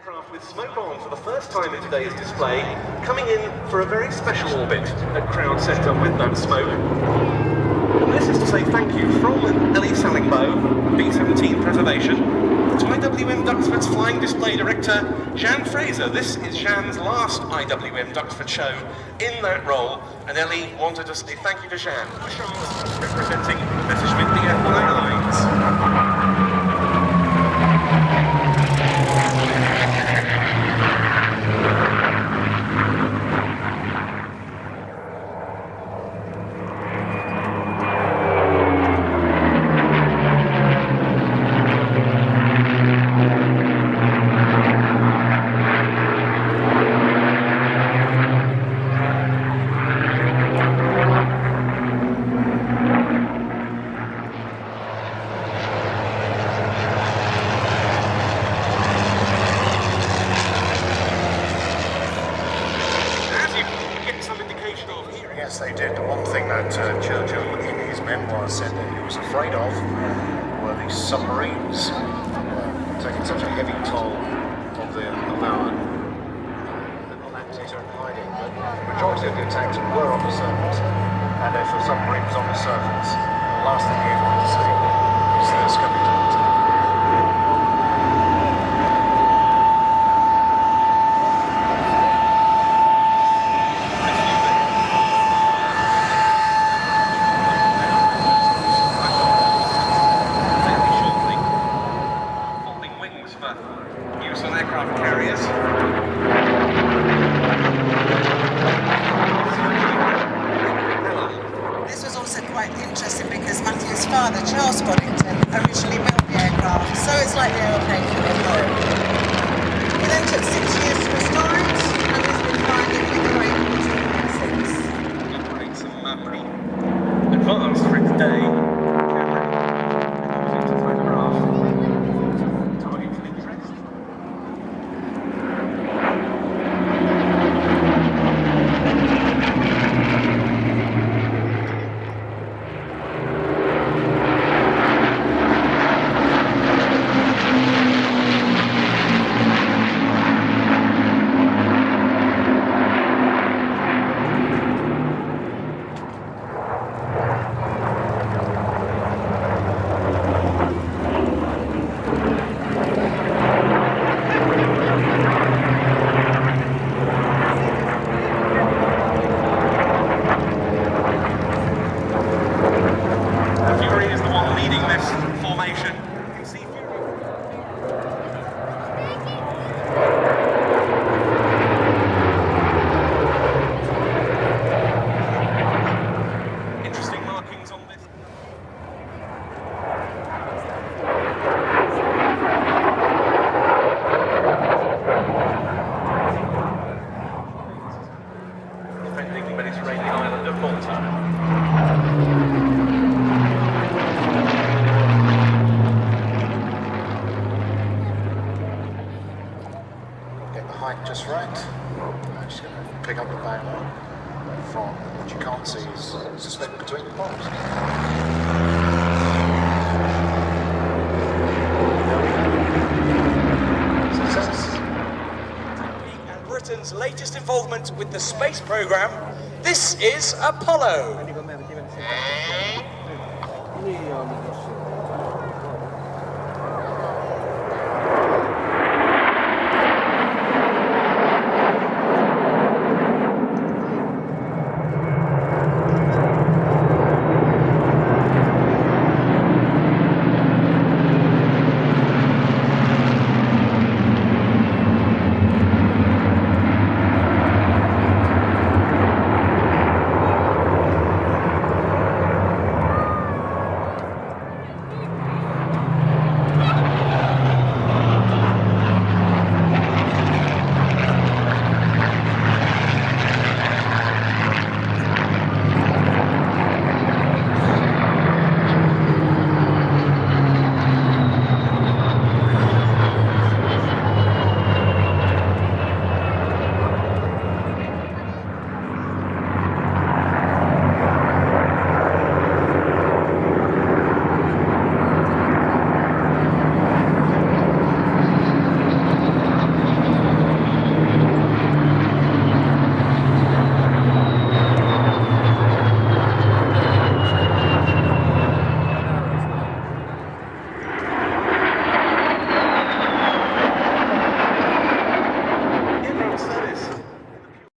Aircraft with smoke on for the first time in today's display, coming in for a very special orbit at Crowd Centre with that smoke. And this is to say thank you from Ellie Sallingbow, B-17 Preservation, to IWM Duxford's Flying Display Director, Jan Fraser. This is Jan's last IWM Duxford show in that role, and Ellie wanted to say thank you to Jan, representing Messerschmitt DFY lines. Yes, they did. The one thing that Churchill, in his memoirs, said that he was afraid of were these submarines taking such a heavy toll of our Atlantic and hiding. But the majority of the attacks were on the surface, and if a submarine was on the surface, the last thing you want to see is this coming to the attack. Use on aircraft carriers. This was also quite interesting because Matthew's father, Charles Boddington, originally built the aircraft, so it's like the aeroplane for him home. He then took 6 years to restore it, and he's been flying it in the great since. Operating some pretty advanced for its day. Formation. You can see interesting markings on this. Defending the Mediterranean island of Malta. Height just right. I'm just going to pick up the banner from what you can't see is suspended between the poles. Success. And Britain's latest involvement with the space program. This is Apollo.